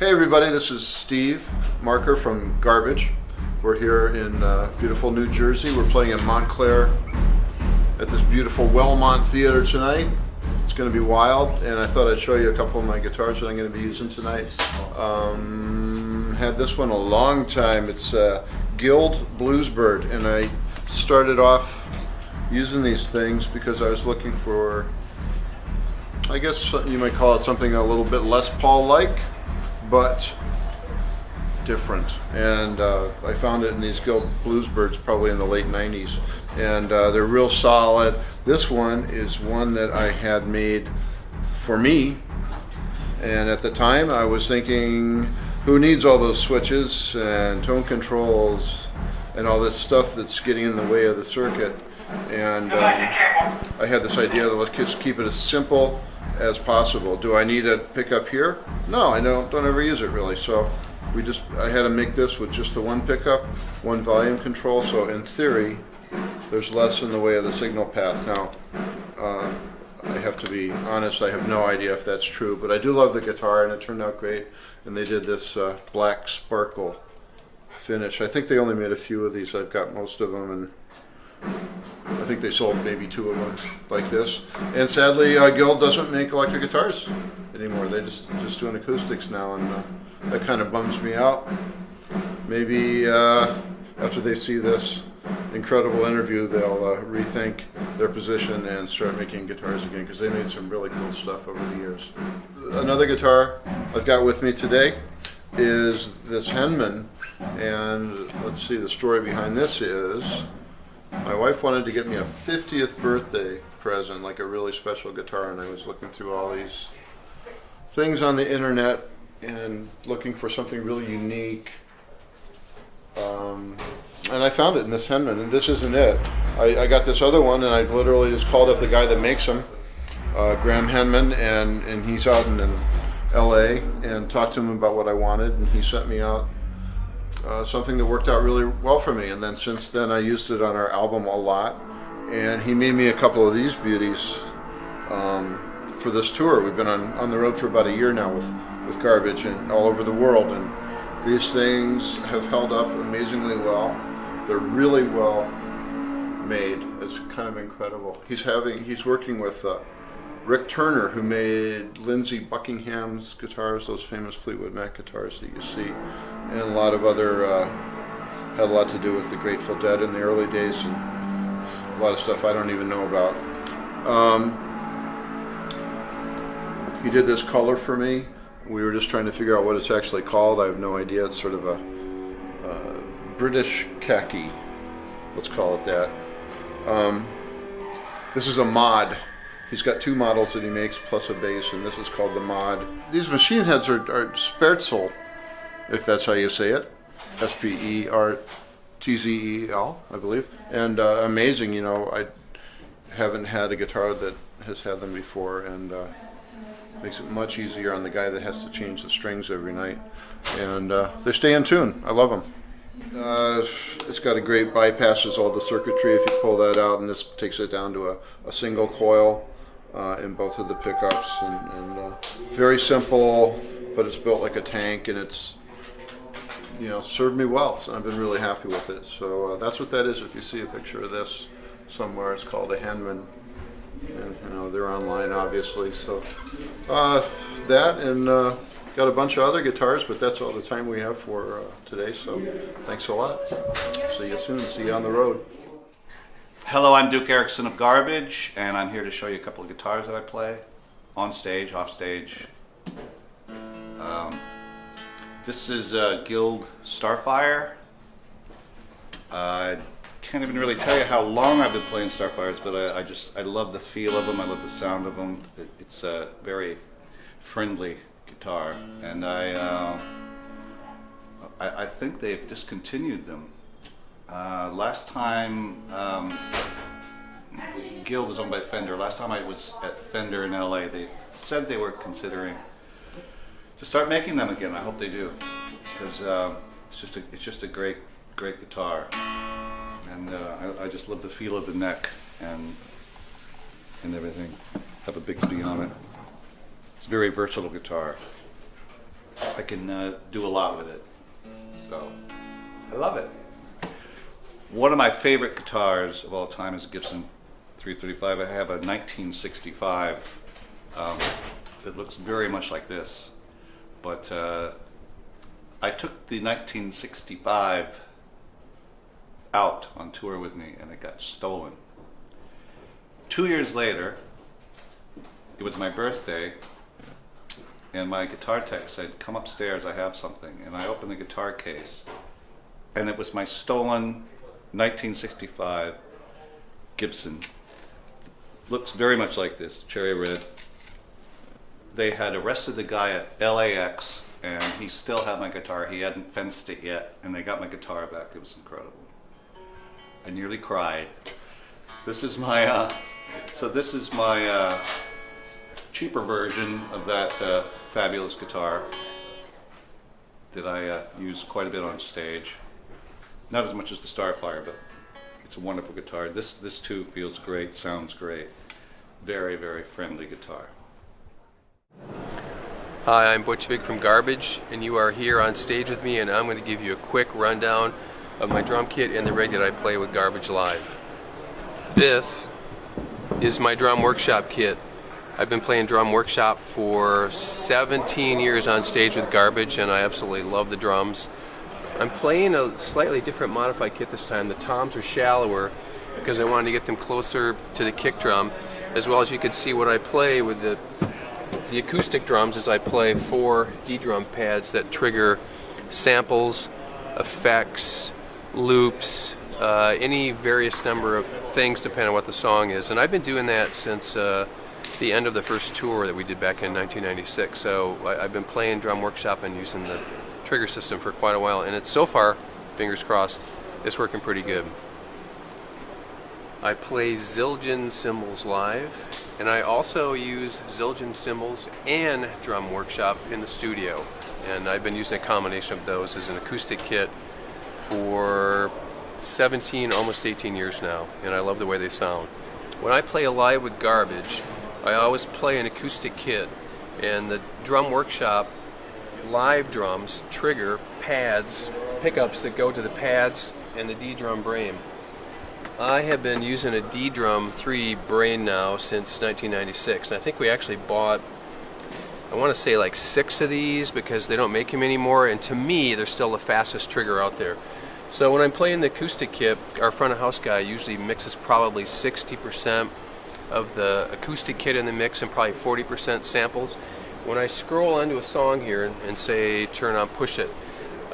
Hey everybody, this is Steve Marker from Garbage. We're here in beautiful New Jersey. We're playing in Montclair at this beautiful Wellmont Theater tonight. It's going to be wild, and I thought I'd show you a couple of my guitars that I'm going to be using tonight. Had this one a long time. It's Guild Bluesbird, and I started off using these things because I was looking for, I guess you might call it something a little bit less Paul-like, but different. And I found it in these Guild Bluesbirds probably in the late 90s, and they're real solid. This one is one that I had made for me, and at the time I was thinking, who needs all those switches and tone controls and all this stuff that's getting in the way of the circuit? And I had this idea that let's just keep it as simple as possible. Do I need a pickup here? No, I don't ever use it really. So I had to make this with just the one pickup, one volume control. So in theory, there's less in the way of the signal path. Now, I have to be honest, I have no idea if that's true, but I do love the guitar and it turned out great. And they did this black sparkle finish. I think they only made a few of these. I've got most of them, and I think they sold maybe 2 of them like this. And sadly, Guild doesn't make electric guitars anymore. They're just doing acoustics now, and that kind of bums me out. Maybe after they see this incredible interview, they'll rethink their position and start making guitars again, because they made some really cool stuff over the years. Another guitar I've got with me today is this Henman, and let's see, the story behind this is my wife wanted to get me a 50th birthday present, like a really special guitar, and I was looking through all these things on the internet and looking for something really unique. And I found it in this Henman, and this isn't it. I got this other one, and I literally just called up the guy that makes them, Graham Henman, and he's out in LA, and talked to him about what I wanted, and he sent me out something that worked out really well for me. And then since then I used it on our album a lot, and he made me a couple of these beauties for this tour. We've been on the road for about a year now with Garbage and all over the world, and these things have held up amazingly well. They're really well made. It's kind of incredible. He's working with Rick Turner, who made Lindsey Buckingham's guitars, those famous Fleetwood Mac guitars that you see, and a lot of other, had a lot to do with the Grateful Dead in the early days, and a lot of stuff I don't even know about. He did this color for me. We were just trying to figure out what it's actually called. I have no idea. It's sort of a British khaki, let's call it that. This is a mod. He's got 2 models that he makes plus a bass, and this is called the mod. These machine heads are Spertzel, if that's how you say it. Spertzel, I believe. And amazing, you know, I haven't had a guitar that has had them before, and makes it much easier on the guy that has to change the strings every night. And they stay in tune. I love them. It's got a great bypasses all the circuitry if you pull that out, and this takes it down to a single coil in both of the pickups, and very simple, but it's built like a tank, and it's, you know, served me well, so I've been really happy with it. So that's what that is. If you see a picture of this somewhere, it's called a Henman, and you know, they're online obviously. So that, and got a bunch of other guitars, but that's all the time we have for today. So thanks a lot. See you soon. See you on the road. Hello, I'm Duke Erikson of Garbage, and I'm here to show you a couple of guitars that I play on stage, off stage. This is Guild Starfire. I can't even really tell you how long I've been playing Starfires, but I love the feel of them. I love the sound of them. It's a very friendly guitar, and I think they've discontinued them. Last time, Guild is owned by Fender. Last time I was at Fender in LA, they said they were considering to start making them again. I hope they do, because it's just a great guitar, and I just love the feel of the neck and everything. Have a Bixby on it. It's a very versatile guitar. I can do a lot with it. So I love it. One of my favorite guitars of all time is a Gibson 335. I have a 1965 that looks very much like this, but I took the 1965 out on tour with me and it got stolen. 2 years later, it was my birthday, and my guitar tech said, "Come upstairs, I have something." And I opened the guitar case, and it was my stolen 1965 Gibson. Looks very much like this, cherry red. They had arrested the guy at LAX, and he still had my guitar. He hadn't fenced it yet, and they got my guitar back. It was incredible. I nearly cried. This is my, this is my cheaper version of that fabulous guitar that I use quite a bit on stage. Not as much as the Starfire, but it's a wonderful guitar. This too feels great, sounds great. Very, very friendly guitar. Hi, I'm Butch from Garbage, and you are here on stage with me, and I'm going to give you a quick rundown of my drum kit and the rig that I play with Garbage live. This is my drum workshop kit. I've been playing drum workshop for 17 years on stage with Garbage, and I absolutely love the drums. I'm playing a slightly different modified kit this time. The toms are shallower because I wanted to get them closer to the kick drum, as well as you can see what I play with the acoustic drums is I play 4 D drum pads that trigger samples, effects, loops, any various number of things depending on what the song is. And I've been doing that since the end of the first tour that we did back in 1996. So I've been playing drum workshop and using the trigger system for quite a while, and it's so far, fingers crossed, it's working pretty good. I play Zildjian cymbals live, and I also use Zildjian cymbals and drum workshop in the studio, and I've been using a combination of those as an acoustic kit for 17, almost 18 years now, and I love the way they sound. When I play live with Garbage, I always play an acoustic kit, and the drum workshop live drums trigger pads, pickups that go to the pads and the D drum brain. I have been using a D drum 3 brain now since 1996, and I think we actually bought, I want to say like 6 of these because they don't make them anymore, and to me they're still the fastest trigger out there. So when I'm playing the acoustic kit, our front of house guy usually mixes probably 60% of the acoustic kit in the mix and probably 40% samples. When I scroll onto a song here and say turn on push it,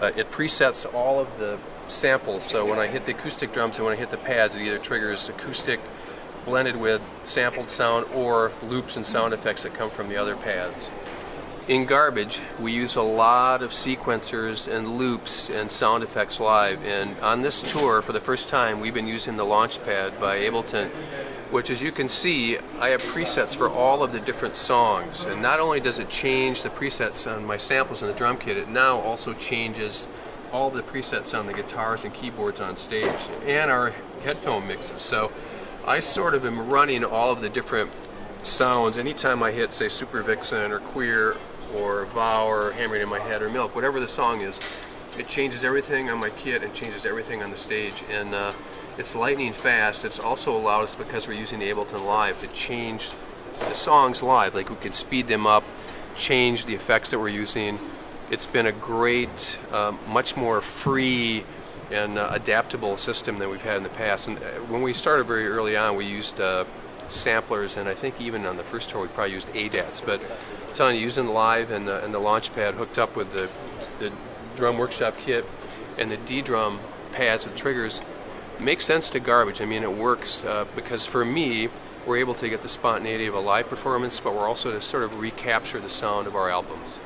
it presets all of the samples. So when I hit the acoustic drums and when I hit the pads, it either triggers acoustic blended with sampled sound or loops and sound effects that come from the other pads. In Garbage, we use a lot of sequencers and loops and sound effects live, and on this tour for the first time we've been using the Launchpad by Ableton, which, as you can see, I have presets for all of the different songs, and not only does it change the presets on my samples in the drum kit, it now also changes all the presets on the guitars and keyboards on stage and our headphone mixes. So I sort of am running all of the different sounds anytime I hit, say, Super Vixen or Queer or Vow or Hammering in My Head or Milk, whatever the song is. It changes everything on my kit and changes everything on the stage, and it's lightning fast. It's also allowed us, because we're using Ableton Live, to change the songs live. Like, we can speed them up, change the effects that we're using. It's been a great, much more free and adaptable system than we've had in the past. And when we started very early on, we used samplers, and I think even on the first tour we probably used ADATs. But I'm telling you, using Live and the Launchpad hooked up with the drum workshop kit and the D drum pads with triggers makes sense to Garbage. I mean, it works because for me, we're able to get the spontaneity of a live performance, but we're also to sort of recapture the sound of our albums.